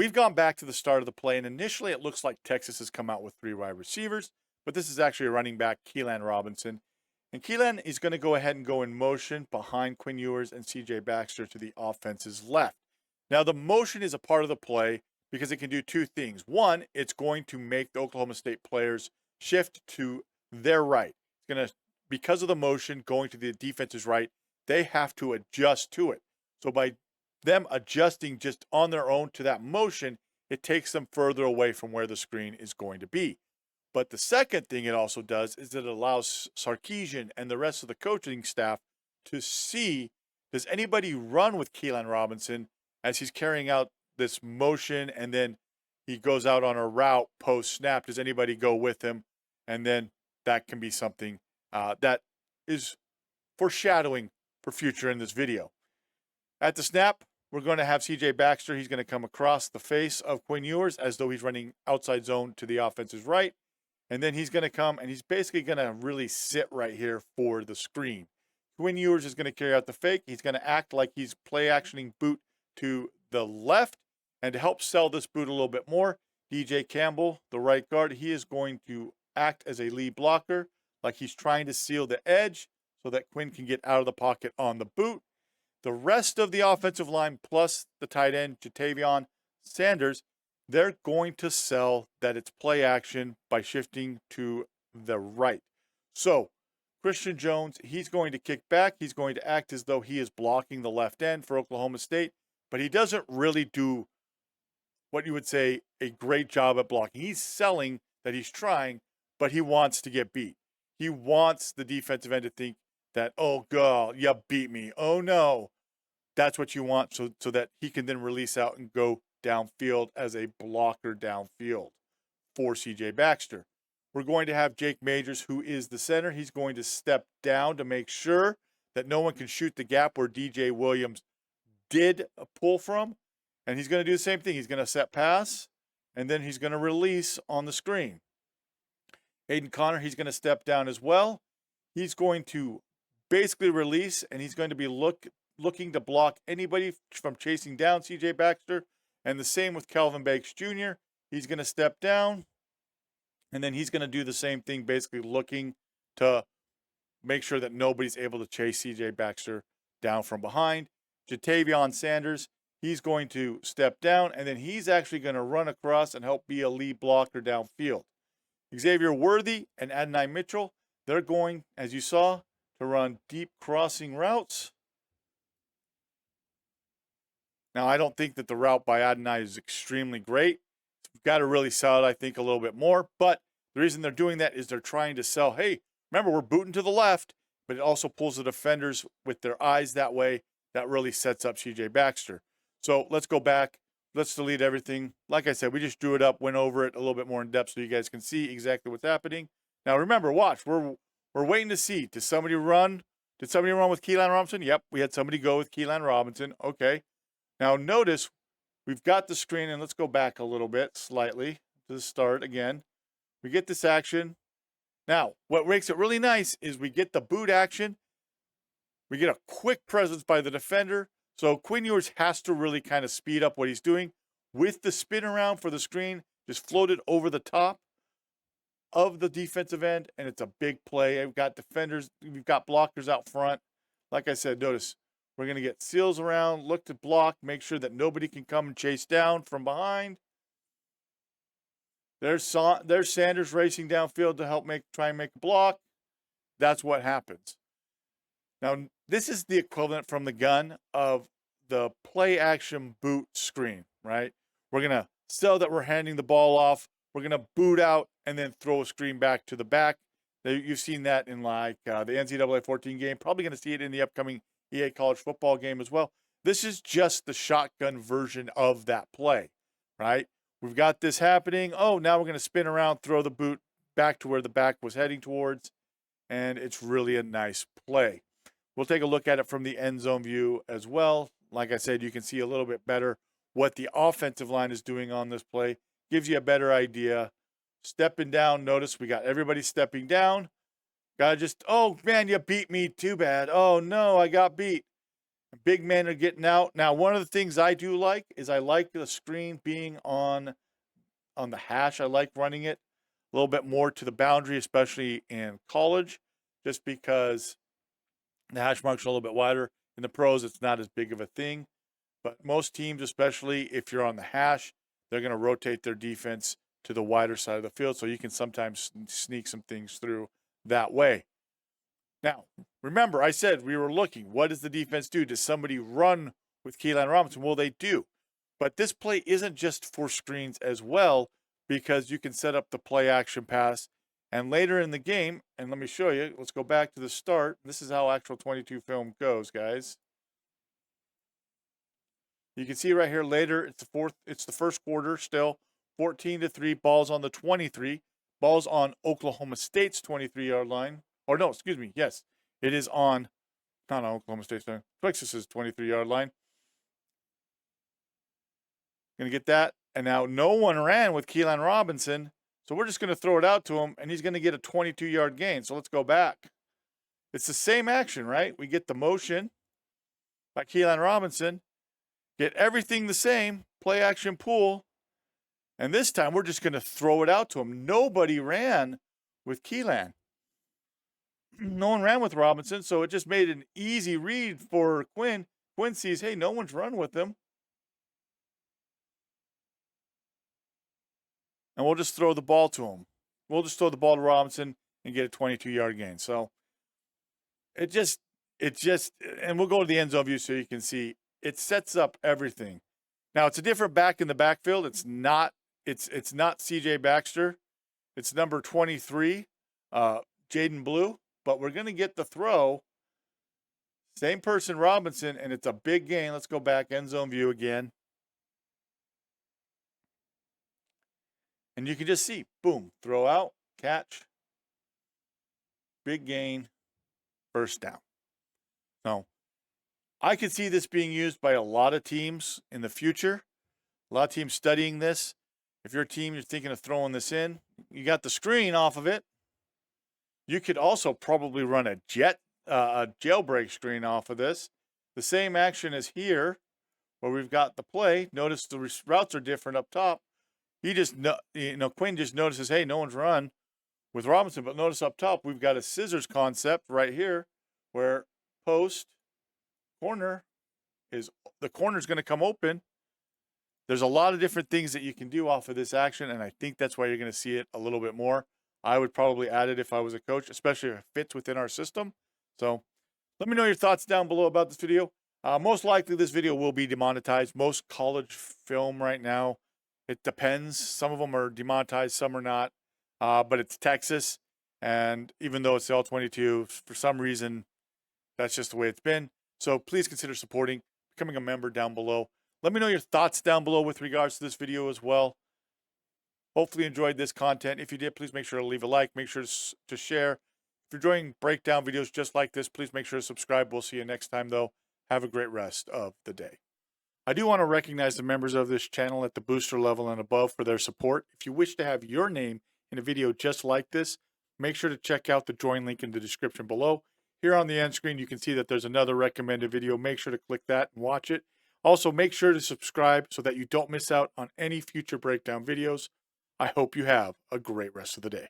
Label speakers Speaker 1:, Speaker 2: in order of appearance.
Speaker 1: We've gone back to the start of the play, and initially it looks like Texas has come out with 3 wide receivers, but this is actually a running back, Keelan Robinson. And Keelan is going to go ahead and go in motion behind Quinn Ewers and CJ Baxter to the offense's left. Now, the motion is a part of the play because it can do two things. One, it's going to make the Oklahoma State players shift to their right. It's going to, because of the motion going to the defense's right, they have to adjust to it. So by them adjusting just on their own to that motion, it takes them further away from where the screen is going to be. But the second thing it also does is it allows Sarkisian and the rest of the coaching staff to see, does anybody run with Keelan Robinson as he's carrying out this motion, and then he goes out on a route post snap? Does anybody go with him? And then that can be something that is foreshadowing for future in this video. At the snap, we're going to have CJ Baxter. He's going to come across the face of Quinn Ewers as though he's running outside zone to the offense's right. And then he's going to come and he's basically going to really sit right here for the screen. Quinn Ewers is going to carry out the fake. He's going to act like he's play actioning boot to the left. And to help sell this boot a little bit more, DJ Campbell, the right guard, he is going to act as a lead blocker, like he's trying to seal the edge so that Quinn can get out of the pocket on the boot. The rest of the offensive line, plus the tight end, Jatavion Sanders, they're going to sell that it's play action by shifting to the right. So Christian Jones, he's going to kick back. He's going to act as though he is blocking the left end for Oklahoma State, but he doesn't really do what you would say a great job at blocking. He's selling that he's trying, but he wants to get beat. He wants the defensive end to think that, oh, God, you beat me. Oh, no. That's what you want so that he can then release out and go downfield as a blocker downfield for CJ Baxter. We're going to have Jake Majors, who is the center. He's going to step down to make sure that no one can shoot the gap where DJ Williams did pull from. And he's going to do the same thing. He's going to set pass, and then he's going to release on the screen. Aiden Connor, he's going to step down as well. He's going to basically release, and he's going to be looking to block anybody from chasing down CJ Baxter. And the same with Calvin Banks Jr. He's going to step down, and then he's going to do the same thing, basically looking to make sure that nobody's able to chase CJ Baxter down from behind. Jatavion Sanders, he's going to step down, and then he's actually going to run across and help be a lead blocker downfield. Xavier Worthy and Adonai Mitchell, they're going, as you saw, to run deep crossing routes. Now, I don't think that the route by Adonai is extremely great. We've got to really sell it, I think, a little bit more. But the reason they're doing that is they're trying to sell, hey, remember, we're booting to the left, but it also pulls the defenders with their eyes that way. That really sets up CJ Baxter. So let's go back. Let's delete everything. Like I said, we just drew it up, went over it a little bit more in depth so you guys can see exactly what's happening. Now, remember, watch. We're waiting to see. Did somebody run? Did somebody run with Keelan Robinson? Yep, we had somebody go with Keelan Robinson. Okay. Now, notice we've got the screen, and let's go back a little bit slightly to the start again. We get this action. Now, what makes it really nice is we get the boot action. We get a quick presence by the defender. So Quinn Ewers has to really kind of speed up what he's doing with the spin around for the screen, just floated over the top of the defensive end, and it's a big play. We've got defenders, we've got blockers out front. Like I said, notice we're going to get seals around, look to block, make sure that nobody can come and chase down from behind. There's Sanders racing downfield to help try and make a block. That's what happens. Now, this is the equivalent from the gun of the play action boot screen, right? We're going to sell that we're handing the ball off. We're going to boot out and then throw a screen back to the back. You've seen that in like the NCAA 14 game. Probably going to see it in the upcoming EA college football game as well. This is just the shotgun version of that play, right? We've got this happening. Oh, now we're going to spin around, throw the boot back to where the back was heading towards, and it's really a nice play. We'll take a look at it from the end zone view as well. Like I said, you can see a little bit better what the offensive line is doing on this play. Gives you a better idea. Stepping down, notice we got everybody stepping down. Gotta just, oh man, you beat me, too bad. Oh no, I got beat. Big men are getting out. Now, one of the things I do like is I like the screen being on the hash. I like running it a little bit more to the boundary, especially in college, just because the hash marks are a little bit wider. In the pros, it's not as big of a thing. But most teams, especially if you're on the hash, they're going to rotate their defense to the wider side of the field, so you can sometimes sneak some things through that way. Now, remember, I said we were looking. What does the defense do? Does somebody run with Keelan Robinson? Well, they do. But this play isn't just for screens as well, because you can set up the play action pass. And later in the game, and let me show you, let's go back to the start. This is how actual 22 film goes, guys. You can see right here later, it's the first quarter still, 14-3, balls on the 23, balls on Oklahoma State's 23-yard line. Or no, excuse me, yes, it is on, not on Oklahoma State's, Texas's 23-yard line. Gonna get that, and now no one ran with Keelan Robinson, so we're just gonna throw it out to him, and he's gonna get a 22-yard gain. So let's go back. It's the same action, right? We get the motion by Keelan Robinson, get everything the same, play action pool, and this time we're just gonna throw it out to him. Nobody ran with Keelan. No one ran with Robinson, so it just made an easy read for Quinn. Quinn sees, hey, no one's run with him. And we'll just throw the ball to him. We'll just throw the ball to Robinson and get a 22-yard gain. So it just, and we'll go to the end zone view so you can see it sets up everything. Now it's a different back in the backfield. It's not CJ Baxter. It's number 23, Jaden Blue. But we're going to get the throw. Same person, Robinson, and it's a big gain. Let's go back, end zone view again. And you can just see, boom, throw out, catch, big gain, first down. So I could see this being used by a lot of teams in the future. A lot of teams studying this. If your team, you're thinking of throwing this in, you got the screen off of it. You could also probably run a jailbreak screen off of this. The same action as here, where we've got the play. Notice the routes are different up top. He just, Quinn just notices, hey, no one's run with Robinson. But notice up top, we've got a scissors concept right here, where post corner the corner's going to come open. There's a lot of different things that you can do off of this action, and I think that's why you're going to see it a little bit more. I would probably add it if I was a coach, especially if it fits within our system. So let me know your thoughts down below about this video. Most likely this video will be demonetized. Most college film right now, it depends. Some of them are demonetized, some are not. But it's Texas, and even though it's the All-22, for some reason, that's just the way it's been. So please consider supporting, becoming a member down below. Let me know your thoughts down below with regards to this video as well. Hopefully you enjoyed this content. If you did, please make sure to leave a like. Make sure to share. If you're enjoying breakdown videos just like this, please make sure to subscribe. We'll see you next time, though. Have a great rest of the day. I do want to recognize the members of this channel at the booster level and above for their support. If you wish to have your name in a video just like this, make sure to check out the join link in the description below. Here on the end screen, you can see that there's another recommended video. Make sure to click that and watch it. Also, make sure to subscribe so that you don't miss out on any future breakdown videos. I hope you have a great rest of the day.